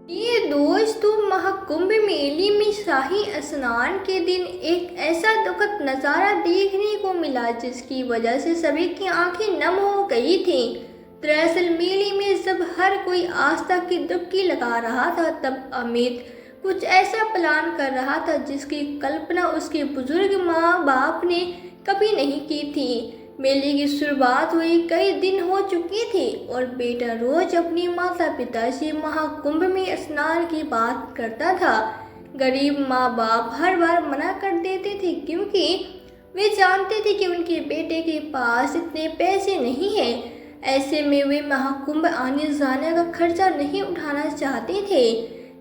ये दोस्तों, महाकुंभ मेले में शाही स्नान के दिन एक ऐसा दुखद नज़ारा देखने को मिला जिसकी वजह से सभी की आंखें नम हो गई थी। दरअसल मेले में जब हर कोई आस्था की डुबकी लगा रहा था, तब अमित कुछ ऐसा प्लान कर रहा था जिसकी कल्पना उसके बुजुर्ग माँ बाप ने कभी नहीं की थी। मेले की शुरुआत हुई कई दिन हो चुके थे और बेटा रोज अपने माता पिता से महाकुंभ में स्नान की बात करता था। गरीब माँ बाप हर बार मना कर देते थे क्योंकि वे जानते थे कि उनके बेटे के पास इतने पैसे नहीं हैं। ऐसे में वे महाकुंभ आने जाने का खर्चा नहीं उठाना चाहते थे।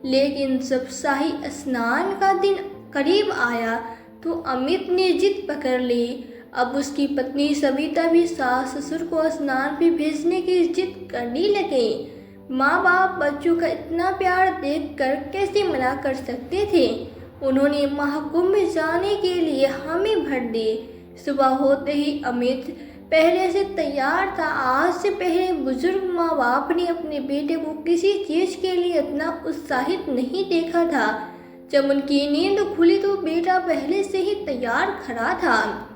लेकिन जब शाही स्नान का दिन करीब आया तो अमित ने जिद पकड़ ली। अब उसकी पत्नी सविता भी सास ससुर को स्नान पे भेजने की जिद करने लगे। माँ बाप बच्चों का इतना प्यार देखकर कैसे मना कर सकते थे। उन्होंने महाकुंभ जाने के लिए हामी भर दी। सुबह होते ही अमित पहले से तैयार था। आज से पहले बुजुर्ग माँ बाप ने अपने बेटे को किसी चीज के लिए इतना उत्साहित नहीं देखा था। जब उनकी नींद खुली तो बेटा पहले से ही तैयार खड़ा था।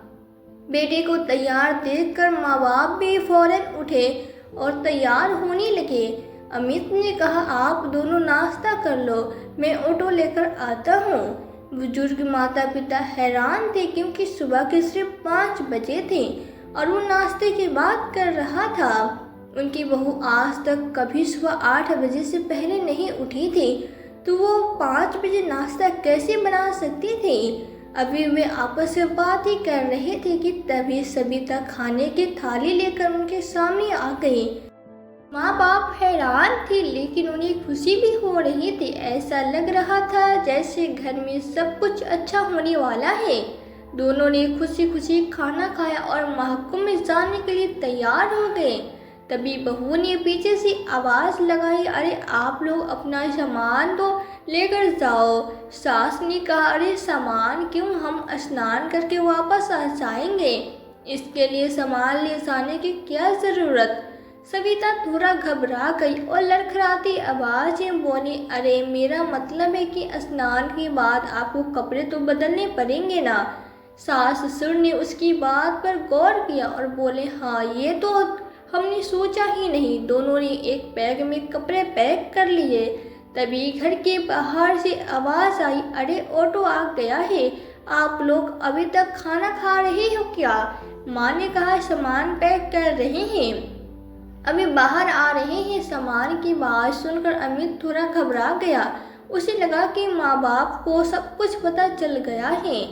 बेटे को तैयार देखकर माँ बाप भी फौरन उठे और तैयार होने लगे। अमित ने कहा, आप दोनों नाश्ता कर लो, मैं ऑटो लेकर आता हूँ। बुजुर्ग माता पिता हैरान थे क्योंकि सुबह के सिर्फ 5 बजे थे और वो नाश्ते की बात कर रहा था। उनकी बहू आज तक कभी सुबह 8 बजे से पहले नहीं उठी थी, तो वो 5 बजे नाश्ता कैसे बना सकती थी। अभी वे आपस में बात ही कर रहे थे कि तभी सविता खाने की थाली लेकर उनके सामने आ गई। माँ बाप हैरान थे लेकिन उन्हें खुशी भी हो रही थी। ऐसा लग रहा था जैसे घर में सब कुछ अच्छा होने वाला है। दोनों ने खुशी खुशी खाना खाया और महाकुंभ में जाने के लिए तैयार हो गए। तभी बहू ने पीछे से आवाज़ लगाई, अरे आप लोग अपना सामान तो लेकर जाओ। सास ने कहा, अरे सामान क्यों, हम स्नान करके वापस आ जाएंगे, इसके लिए सामान ले जाने की क्या ज़रूरत। सविता थोड़ा घबरा गई और लड़खड़ाती आवाज़ में बोली, अरे मेरा मतलब है कि स्नान के बाद आपको कपड़े तो बदलने पड़ेंगे ना। सास ससुर ने उसकी बात पर गौर किया और बोले, हाँ ये तो हमने सोचा ही नहीं। दोनों ने एक बैग में कपड़े पैक कर लिए। तभी घर के बाहर से आवाज़ आई, अरे ऑटो आ गया है, आप लोग अभी तक खाना खा रहे हो क्या। माँ ने कहा, सामान पैक कर रहे हैं, अभी बाहर आ रहे हैं। सामान की बात सुनकर अमित थोड़ा घबरा गया। उसे लगा कि माँ बाप को सब कुछ पता चल गया है।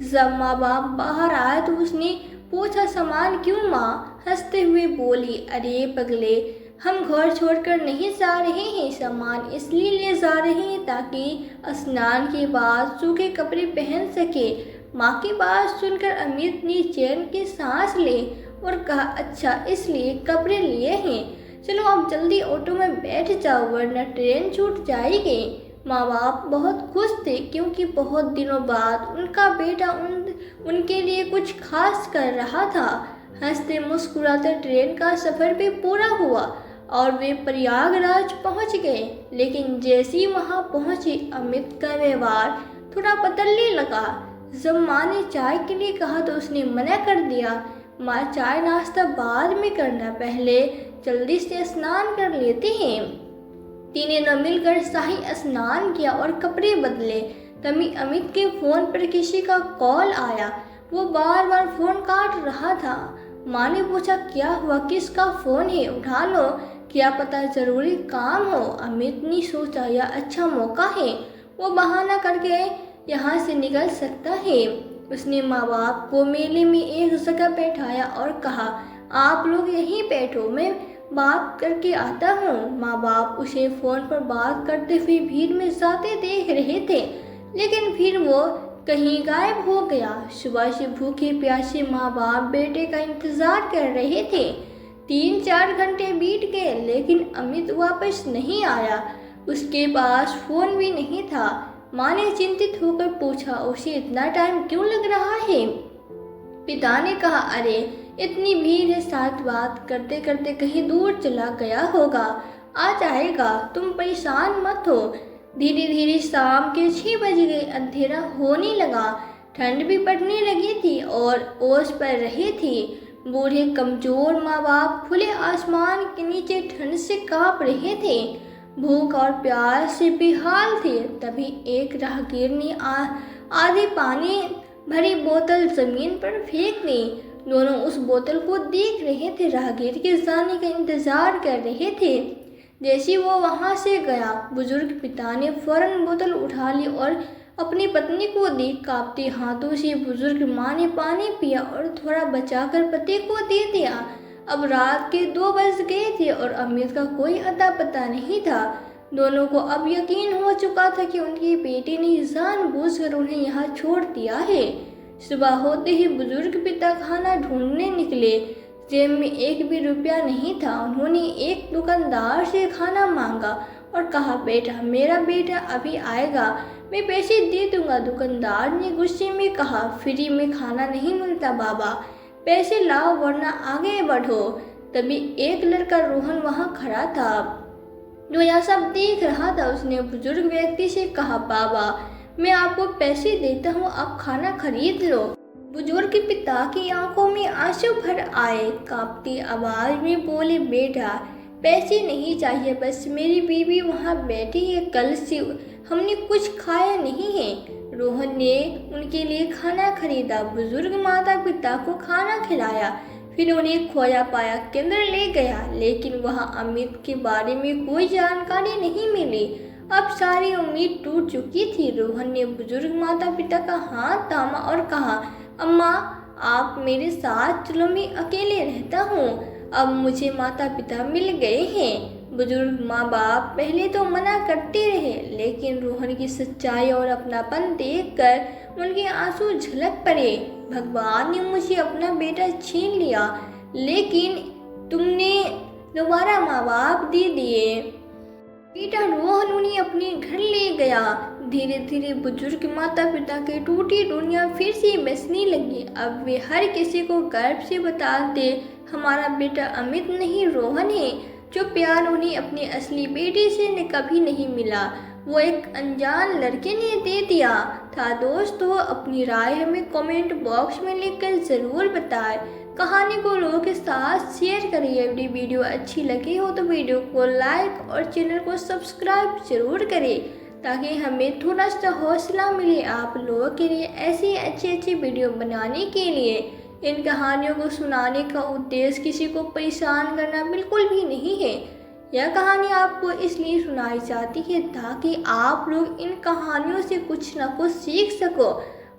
जब माँ बाप बाहर आए तो उसने पूछा, सामान क्यों। माँ हंसते हुए बोली, अरे पगले, हम घर छोड़कर नहीं जा रहे हैं, सामान इसलिए ले जा रहे हैं ताकि स्नान के बाद सूखे कपड़े पहन सके। माँ की बात सुनकर अमित ने चैन की सांस ली और कहा, अच्छा इसलिए कपड़े लिए हैं, चलो अब जल्दी ऑटो में बैठ जाओ वरना ट्रेन छूट जाएगी। माँ बाप बहुत खुश थे क्योंकि बहुत दिनों बाद उनका बेटा उनके लिए कुछ खास कर रहा था। हंसते मुस्कुराते ट्रेन का सफ़र भी पूरा हुआ और वे प्रयागराज पहुंच गए। लेकिन जैसे ही वहां पहुंचे अमित का व्यवहार थोड़ा बदलने लगा। जब माँ ने चाय के लिए कहा तो उसने मना कर दिया। माँ, चाय नाश्ता बाद में करना, पहले जल्दी से स्नान कर लेते हैं। तीनों ने मिलकर शाही स्नान किया और कपड़े बदले। तभी अमित के फ़ोन पर किसी का कॉल आया। वो बार बार फ़ोन काट रहा था। माँ ने पूछा, क्या हुआ, किसका फ़ोन है, उठा लो, क्या पता ज़रूरी काम हो। अमित ने सोचा, यह अच्छा मौका है, वो बहाना करके यहाँ से निकल सकता है। उसने माँ बाप को मेले में एक जगह बैठाया और कहा, आप लोग यहीं बैठो, मैं बात करके आता हूँ। माँ बाप उसे फ़ोन पर बात करते हुए भीड़ में जाते देख रहे थे, लेकिन फिर वो कहीं गायब हो गया। सुबह से भूखे प्यासे माँ बाप बेटे का इंतज़ार कर रहे थे। 3-4 घंटे बीत गए लेकिन अमित वापस नहीं आया। उसके पास फ़ोन भी नहीं था। माँ ने चिंतित होकर पूछा, उसे इतना टाइम क्यों लग रहा है। पिता ने कहा, अरे इतनी भीड़ है, साथ बात करते करते कहीं दूर चला गया होगा। आ जाएगा, तुम परेशान मत हो। धीरे धीरे शाम के 6 बज गए, अंधेरा होने लगा, ठंड भी पड़ने लगी थी और ओस पड़ रही थी। बूढ़े कमजोर माँ बाप खुले आसमान के नीचे ठंड से कांप रहे थे, भूख और प्यास से बेहाल थे। तभी एक राहगीर ने आधी पानी भरी बोतल जमीन पर फेंक दी। दोनों उस बोतल को देख रहे थे, राहगीर के जाने का इंतजार कर रहे थे। जैसे वो वहां से गया, बुजुर्ग पिता ने फौरन बोतल उठा ली और अपनी पत्नी को दी। कांपते हाथों से बुजुर्ग माँ ने पानी पिया और थोड़ा बचाकर पति को दे दिया। अब रात के 2 बज गए थे और अमित का कोई अता पता नहीं था। दोनों को अब यकीन हो चुका था कि उनकी बेटी ने जानबूझकर उन्हें यहाँ छोड़ दिया है। सुबह होते ही बुजुर्ग पिता खाना ढूंढने निकले। जेब में एक भी रुपया नहीं था। उन्होंने एक दुकानदार से खाना मांगा और कहा, बेटा, मेरा बेटा अभी आएगा, मैं पैसे दे दूंगा। दुकानदार ने गुस्से में कहा, फ्री में खाना नहीं मिलता बाबा, पैसे लाओ वरना आगे बढ़ो। तभी एक लड़का रोहन वहाँ खड़ा था, जो यह सब देख रहा था। उसने बुजुर्ग व्यक्ति से कहा, बाबा, मैं आपको पैसे देता हूँ, आप खाना खरीद लो। बुजुर्ग पिता की आंखों में आंसू भर आए, कांपती आवाज में बोले, बेटा, पैसे नहीं चाहिए, बस मेरी बीवी वहाँ बैठी है, कल से हमने कुछ खाया नहीं है। रोहन ने उनके लिए खाना खरीदा, बुजुर्ग माता पिता को खाना खिलाया, फिर उन्हें खोया पाया केंद्र ले गया, लेकिन वहाँ अमित के बारे में कोई जानकारी नहीं मिली। अब सारी उम्मीद टूट चुकी थी। रोहन ने बुजुर्ग माता पिता का हाथ थामा और कहा, अम्मा, आप मेरे साथ चलो, मैं अकेले रहता हूँ, अब मुझे माता पिता मिल गए हैं। बुजुर्ग माँ बाप पहले तो मना करते रहे, लेकिन रोहन की सच्चाई और अपनापन देखकर उनके आंसू झलक पड़े। भगवान ने मुझे अपना बेटा छीन लिया, लेकिन तुमने दोबारा माँ बाप दे दिए। बेटा रोहन उन्हें अपने घर ले गया। धीरे धीरे बुजुर्ग माता पिता की टूटी दुनिया फिर से बसने लगी। अब वे हर किसी को गर्व से बताते, हमारा बेटा अमित नहीं, रोहन है। जो प्यार उन्हें अपनी असली बेटे से कभी नहीं मिला, वो एक अनजान लड़के ने दे दिया था। दोस्तों, अपनी राय हमें कमेंट बॉक्स में लिखकर ज़रूर बताएं। कहानी को लोगों के साथ शेयर करें। यदि वीडियो अच्छी लगी हो तो वीडियो को लाइक और चैनल को सब्सक्राइब जरूर करें, ताकि हमें थोड़ा सा हौसला मिले आप लोगों के लिए ऐसी अच्छी वीडियो बनाने के लिए। इन कहानियों को सुनाने का उद्देश्य किसी को परेशान करना बिल्कुल भी नहीं है। यह कहानी आपको इसलिए सुनाई जाती है ताकि आप लोग इन कहानियों से कुछ न कुछ सीख सको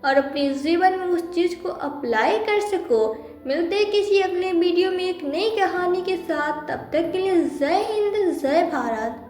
और अपने जीवन में उस चीज़ को अप्लाई कर सको। मिलते हैं किसी अगले वीडियो में एक नई कहानी के साथ। तब तक के लिए जय हिंद, जय भारत।